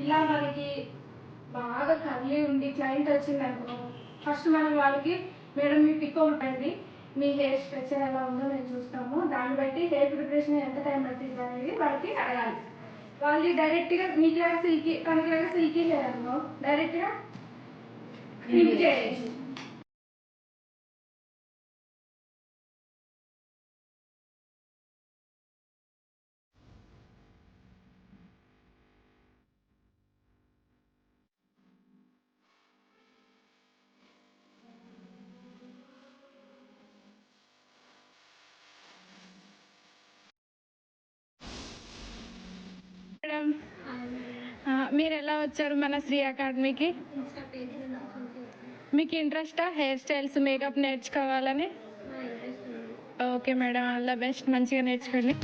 ఇలా మనకి బాగా కర్లీ ఉండి క్లయింట్ వచ్చిందనుకో, ఫస్ట్ మనం వాళ్ళకి మేడం మీ పిక్ ఉంటుంది, మీ హెయిర్ స్ట్రక్చర్ ఎలా ఉందో మేము చూస్తాము, దాన్ని బట్టి హెయిర్ ప్రిపరేషన్ ఎంత టైం పట్టింది అనేది వాళ్ళకి అడగాలి. వాళ్ళు డైరెక్ట్గా మీకులాగా సిల్కీ తనకులాగా సిల్కీ హెయిర్ అనుకో, డైరెక్ట్గా క్లిప్ చేయొచ్చు. మేడం మీరు ఎలా వచ్చారు మన శ్రీ అకాడమీకి? మీకు ఇంట్రెస్టా హెయిర్ స్టైల్స్ మేకప్ నేర్చుకోవాలని? Okay madam, all the best, మంచిగా నేర్చుకోండి.